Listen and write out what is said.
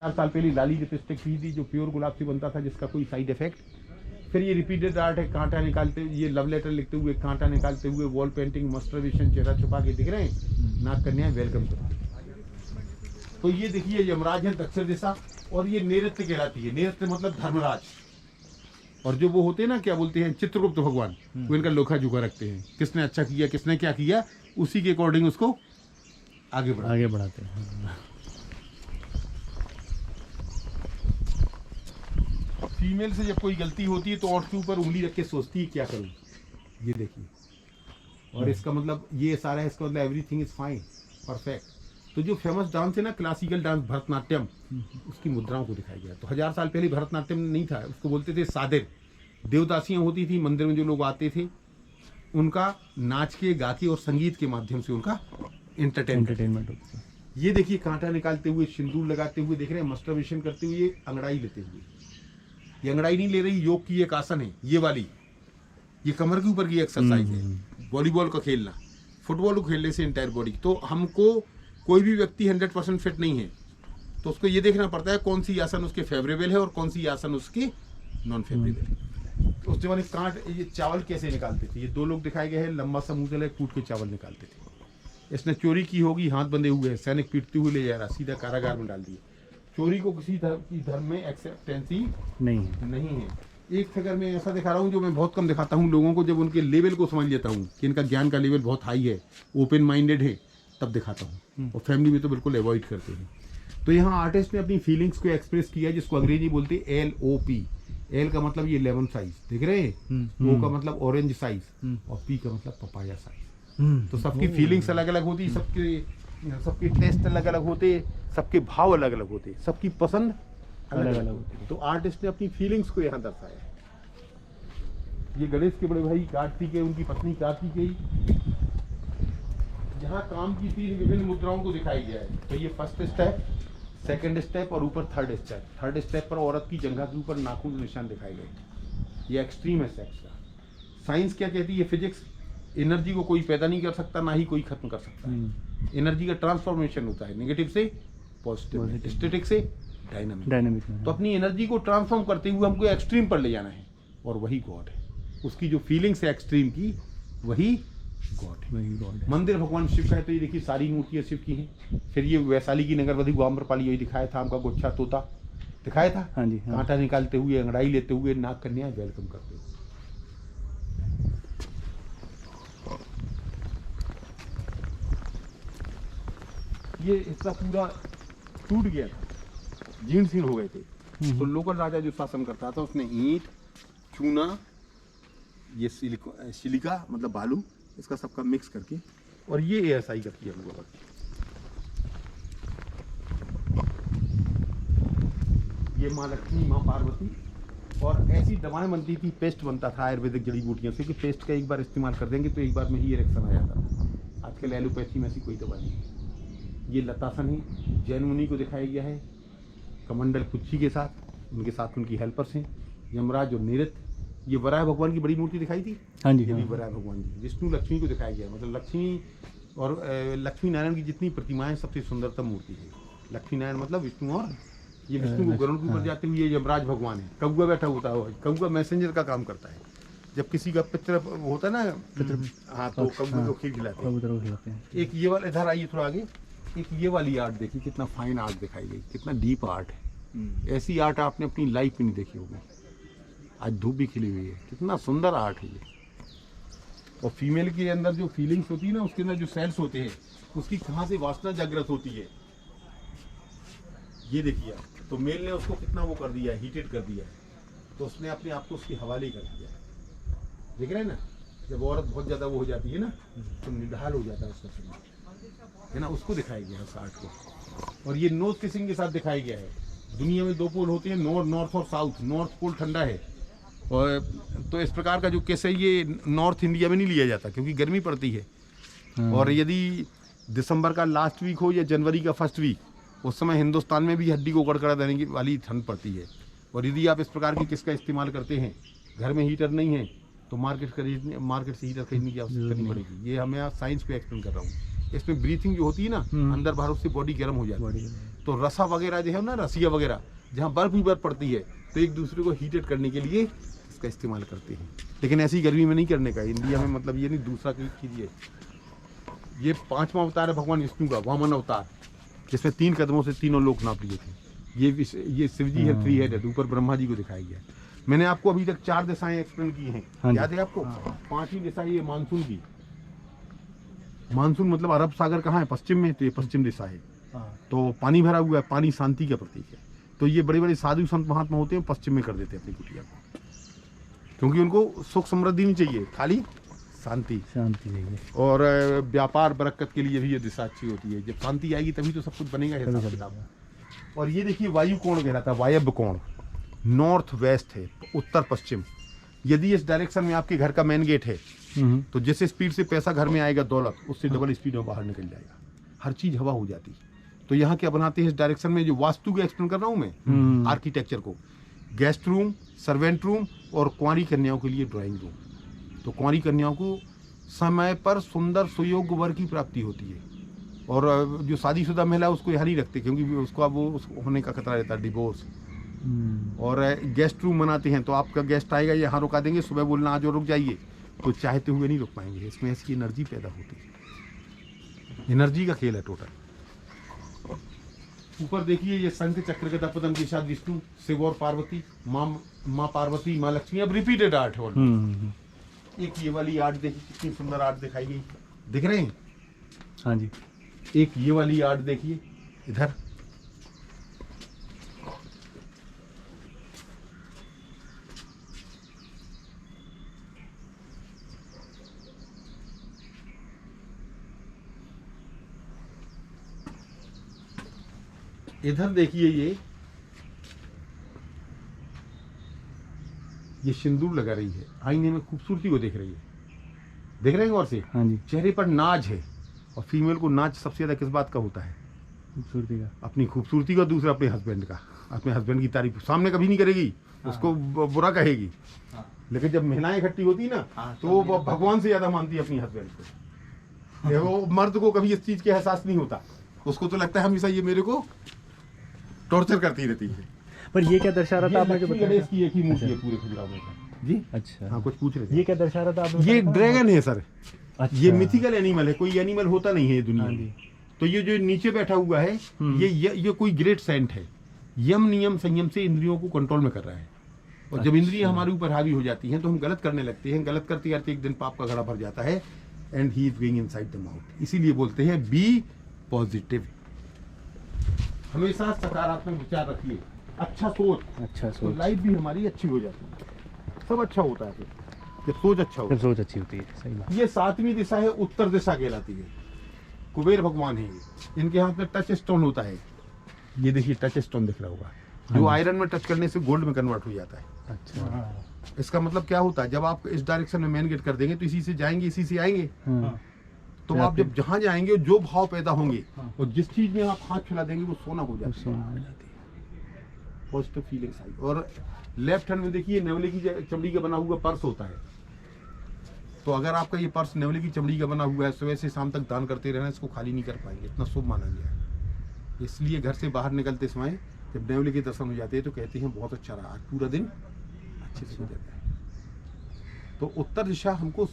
4 साल पहले लाली लिपस्टिक की थी जो प्योर गुलाब से बनता था, जिसका कोई साइड इफेक्ट। फिर ये रिपीटेड आर्ट है, कांटा निकालते हुए, ये लव लेटर लिखते हुए कांटा निकालते हुए, वॉल पेंटिंग, मास्टरबेशन, चेहरा छुपा के दिख रहे हैं, नाग कन्या वेलकम करते। तो ये देखिए यमराज है दक्षिण दिशा, और ये नैऋत्य कहलाती है। नैऋत्य मतलब धर्मराज। और जो वो होते हैं ना, क्या बोलते हैं, चित्रगुप्त भगवान, वो इनका लोखा जोखा रखते हैं, किसने अच्छा किया, किसने क्या किया, उसी के अकॉर्डिंग उसको आगे बढ़ाते हैं। फीमेल से जब कोई गलती होती है तो औरत के ऊपर उंगली रख के सोचती है क्या करूं, ये देखिए। और इसका मतलब ये सारा है, इसका मतलब एवरीथिंग इज फाइन, परफेक्ट। तो जो फेमस डांस है ना, क्लासिकल डांस भरतनाट्यम, उसकी मुद्राओं को दिखाया गया। तो 1000 साल पहले भरतनाट्यम नहीं था, उसको बोलते थे सादिर। देवदासियां होती थी मंदिर में, जो लोग आते थे उनका नाच के, गा के और संगीत के माध्यम से उनका एंटरटेनमेंट होता है। ये देखिए कांटा निकालते हुए, सिंदूर लगाते हुए दिख रहे हैं, मास्टरबेशन करते हुए, अंगड़ाई लेते हुए। ये अंगड़ाई नहीं ले रही, योग की एक आसन है ये वाली, ये कमर के ऊपर की एक्सरसाइज है। वॉलीबॉल का खेलना, फुटबॉल को खेलने से इंटायर बॉडी। तो हमको कोई भी व्यक्ति 100% फिट नहीं है, तो उसको ये देखना पड़ता है कौन सी आसन उसके फेवरेबल है और कौन सी आसन उसके नॉन फेवरेबल है। तो उस जमाने कांट, ये चावल कैसे निकालते थे, ये 2 लोग दिखाए गए हैं, लंबा समूह कूट के चावल निकालते थे। इसने चोरी की होगी, हाथ बंधे हुए हैं, सैनिक पीटते हुए ले जा रहा, सीधा कारागार में डाल दिया। चोरी को किसी धर्म में एक्सेप्टेंसी नहीं है। एक फिगर में ऐसा दिखा रहा हूँ जो मैं बहुत कम दिखाता हूँ लोगों को, जब उनके लेवल को समझ लेता हूँ कि इनका ज्ञान का लेवल बहुत हाई है, ओपन माइंडेड है, तब दिखाता हूँ। और फैमिली में तो बिल्कुल अवॉइड करते हैं। तो यहाँ आर्टिस्ट ने अपनी फीलिंग्स को एक्सप्रेस किया, जिसको अंग्रेजी बोलते हैं LOP। L का मतलब ये लेमन साइज दिख रहे हैं, O का मतलब ऑरेंज साइज, और P का मतलब पपाया साइज। तो सबकी फीलिंग्स अलग अलग होती, सबके टेस्ट अलग अलग होते, सबके भाव अलग अलग होते, सबकी पसंद अलग अलग होती। तो आर्टिस्ट ने अपनी फीलिंग्स को यहाँ दर्शाया। ये गणेश के बड़े भाई कार्तिकेय, उनकी पत्नी कार्तिकेय। यहाँ काम की 3 विभिन्न मुद्राओं को दिखाया गया है। तो ये फर्स्ट स्टेप, सेकंड स्टेप और ऊपर थर्ड स्टेप। थर्ड स्टेप पर औरत की जंघा के ऊपर नाखून के निशान दिखाए गए। ये एक्सट्रीम है सेक्स का। साइंस क्या कहती है, फिजिक्स, एनर्जी को कोई पैदा नहीं कर सकता, ना ही कोई खत्म कर सकता है। एनर्जी का ट्रांसफॉर्मेशन होता है, नेगेटिव से पॉजिटिव, स्टैटिक से डायनामिक। तो अपनी एनर्जी को ट्रांसफॉर्म करते हुए हमको एक्सट्रीम पर ले जाना है, और वही गॉड है। उसकी जो फीलिंग्स है एक्सट्रीम की, वही गॉड है। मंदिर भगवान शिव का है। तो ये देखिए सारी मूर्तियां शिव की हैं। फिर ये वैशाली की नगरवधि आम्रपाली, यही दिखाया था, हमका गुच्छा तोता दिखाया था, हाँ जी, हाँ। कांटा निकालते हुए, अंगड़ाई लेते हुए, नाग कन्या वेलकम करते हुए। ये हिस्सा पूरा टूट गया था, जीर्ण शीर्ण हो गए थे। तो लोकल राजा जो शासन करता था, उसने ईंट, चूना, ये सिलिका मतलब बालू, इसका सबका मिक्स करके, और ये ASI का किया हुआ। ये माँ लक्ष्मी, माँ पार्वती। और ऐसी दवाएं बनती थी, पेस्ट बनता था आयुर्वेदिक जड़ी बूटियों से, कि पेस्ट का एक बार इस्तेमाल कर देंगे तो एक बार में ही इरेक्शन आ जाता था। आजकल एलोपैथी में ऐसी कोई दवा नहीं है। ये लतासन है, जैन मुनि को दिखाया गया है, कमंडल कुच्ची के साथ, उनके साथ उनकी हेल्पर्स हैं, यमराज और नैऋत्य। ये वराह भगवान की बड़ी मूर्ति दिखाई थी, हाँ जी, ये भी वराह भगवान की। विष्णु लक्ष्मी को दिखाया गया, मतलब लक्ष्मी और लक्ष्मी नारायण की जितनी प्रतिमाएं, सबसे सुंदरतम मूर्ति है लक्ष्मी नारायण, मतलब विष्णु। और ये विष्णु को गरुड़ के ऊपर जाते हुए, ये यमराज भगवान है। कौआ बैठा होता है, कौआ मैसेंजर का काम करता है। जब किसी का पितृ होता है ना, हाँ, तो कौए को खीर खिलाते हैं। एक ये वाला, इधर आइए थोड़ा आगे, एक ये वाली आर्ट देखिए, कितना फाइन आर्ट दिखाई गई, कितना डीप आर्ट है। ऐसी आर्ट आपने अपनी लाइफ में नहीं देखी होगी। आज धूप भी खिली हुई है, कितना सुंदर आर्ट है ये। और फीमेल के अंदर जो फीलिंग्स होती है ना, उसके अंदर जो सेल्स होते हैं, उसकी कहाँ से वासना जागृत होती है, ये देखिए आप। तो मेल ने उसको कितना वो कर दिया है, हीटेड कर दिया है, तो उसने अपने आप को उसके हवाले कर दिया। देख रहे हैं ना, जब औरत बहुत ज्यादा वो हो जाती है ना, तो निढाल हो जाता है उसका शरीर, है ना, उसको दिखाया गया है उस आर्ट को। और ये नोज किसिंग के साथ दिखाया गया है। दुनिया में 2 पोल होते हैं, नॉर्थ और साउथ। नॉर्थ पोल ठंडा है, और तो इस प्रकार का जो केस है, ये नॉर्थ इंडिया में नहीं लिया जाता क्योंकि गर्मी पड़ती है। और यदि दिसंबर का लास्ट वीक हो या जनवरी का फर्स्ट वीक, उस समय हिंदुस्तान में भी हड्डी को गड़गड़ा देने वाली ठंड पड़ती है। और यदि आप इस प्रकार की किसका इस्तेमाल करते हैं, घर में हीटर नहीं है, तो मार्केट से हीटर खरीदने की आवश्यकता नहीं पड़ेगी। ये हमें आज साइंस को एक्सप्लेन कर रहा हूँ। इसमें ब्रीथिंग जो होती है ना, अंदर बाहर उससे बॉडी गर्म हो जाती है। तो रसा वगैरह जो है ना, रसिया वगैरह, जहाँ बर्फ ही बर्फ पड़ती है, तो एक दूसरे को हीटेड करने के लिए इसका इस्तेमाल करते हैं। लेकिन ऐसी गर्मी में नहीं करने का, इंडिया में मतलब ये नहीं, दूसरा कीजिए। ये 5वां अवतार है भगवान विष्णु का, वामन अवतार, जिसमें 3 कदमों से तीनों लोक नाप लिए थे। ये शिव जी है 3 हेडेड, ऊपर ब्रह्मा जी को दिखाया गया। मैंने आपको अभी तक 4 दिशाएं एक्सप्लेन की हैं, याद है आपको? 5वीं दिशा ये मानसून की। मानसून मतलब अरब सागर कहाँ है? पश्चिम में, तो ये पश्चिम दिशा है। तो पानी भरा हुआ है, पानी शांति का प्रतीक है। तो ये बड़े बड़े साधु संत महात्मा होते हैं, पश्चिम में कर देते हैं अपनी कुटिया को, क्योंकि उनको सुख समृद्धि नहीं चाहिए, खाली शांति चाहिए। और व्यापार बरकत के लिए भी ये दिशा अच्छी होती है। जब शांति आएगी तभी तो सब कुछ बनेगा, हिसाब किताब। और ये देखिए वायु कोण कहलाता है, वायव्य कोण, नॉर्थ वेस्ट है, उत्तर पश्चिम। यदि इस डायरेक्शन में आपके घर का मेन गेट है, तो जिस स्पीड से पैसा घर में आएगा, दौलत, उससे डबल स्पीड में बाहर निकल जाएगा। हर चीज हवा हो जाती है। तो यहाँ क्या बनाते हैं इस डायरेक्शन में, जो वास्तु को एक्सप्लेन कर रहा हूँ मैं, आर्किटेक्चर को, गेस्ट रूम, सर्वेंट रूम और कुंवारी कन्याओं के लिए ड्राइंग रूम। तो कुंवारी कन्याओं को समय पर सुंदर सुयोग्य वर की प्राप्ति होती है। और जो शादीशुदा महिला उसको यहाँ नहीं रखते, क्योंकि उसको अब वो होने का खतरा रहता है, डिवोर्स। और गेस्ट रूम बनाते हैं, तो आपका गेस्ट आएगा, यहाँ रुका देंगे, सुबह बोलना आज और रुक जाइए, तो चाहते हुए नहीं रुक पाएंगे। इसमें ऐसी एनर्जी पैदा होती है, एनर्जी का खेल है टोटल। ऊपर देखिए ये शंख चक्र गदा पद्म के साथ विष्णु, शिव और पार्वती, माँ पार्वती, माँ लक्ष्मी। अब रिपीटेड आर्ट है। एक ये वाली आर्ट देखिए, कितनी सुंदर आर्ट दिखाई गई, दिख रहे हैं? हाँ जी। एक ये वाली आर्ट देखिए इधर, इधर देखिए ये सिंदूर लगा रही है, आईने में खूबसूरती को देख रही है, देख रहे हैं गौर से? हाँ जी। चेहरे पर नाज है। और फीमेल को नाच सबसे ज्यादा किस बात का होता है? खूबसूरती का, अपनी खूबसूरती का। दूसरा अपने हस्बैंड का, अपने हस्बैंड की तारीफ सामने कभी नहीं करेगी, उसको बुरा कहेगी। लेकिन जब महिलाएं इकट्ठी होती ना, तो वो भगवान से ज्यादा मानती है अपनी हस्बैंड को। वो मर्द को कभी इस चीज के एहसास नहीं होता, उसको तो लगता है हमेशा ये मेरे को टॉर्चर करती रहती है। पर ये क्या दर्शा रहा था आपने जो बताया? गणेश की एक ही मूर्ति है पूरे खजुराहो में जी। अच्छा, हाँ, कुछ पूछ रहे थे? ये क्या दर्शा रहा था आपने? ये ड्रैगन है सर। अच्छा। ये मिथिकल एनिमल है, कोई एनिमल होता नहीं है दुनिया में। तो ये जो नीचे बैठा हुआ है, ये कोई ग्रेट सेंट है। यम नियम संयम से इंद्रियों को कंट्रोल में कर रहा है। और जब इंद्रियां हमारे ऊपर हावी हो जाती हैं, तो हम गलत करने लगते हैं। गलत करते करते एक दिन पाप का घड़ा भर जाता है, and he is going inside the mouth. इसीलिए बोलते हैं बी पॉजिटिव, हमेशा सकारात्मक विचार रखिए, अच्छा सोच, तो लाइफ भी हमारी अच्छी हो जाती है, सब अच्छा होता है जब सोच अच्छा होता है। सोच अच्छी होती है, सही बात। ये 7वीं दिशा है, उत्तर दिशा कहलाती है। कुबेर भगवान है ये, इनके हाथ में टच स्टोन होता है। ये देखिए टच स्टोन दिख रहा होगा, जो आयरन में टच करने से गोल्ड में कन्वर्ट हो जाता है। अच्छा, इसका मतलब क्या होता है, जब आप इस डायरेक्शन में मेन गेट कर देंगे, तो इसी से जाएंगे, इसी से आएंगे। तो आप जब जहाँ जाएंगे, जो भाव पैदा होंगे, और जिस चीज में आप हाथ फैला देंगे, वो सोना हो जाता है। पॉजिटिव फीलिंग्स आई। और लेफ्ट हैंड में देखिए नेवले की चमड़ी का बना हुआ पर्स होता है। तो अगर आपका ये पर्स नेवले की चमड़ी का बना हुआ है, सुबह से शाम तक दान करते रहना, इसको खाली नहीं कर पाएंगे, इतना शुभ माना गया है। इसलिए घर से बाहर निकलते समय जब नेवले के दर्शन हो जाते हैं, तो कहते हैं बहुत अच्छा रहा, आज पूरा दिन अच्छे से गुजर गया। तो उत्तर दिशा हमको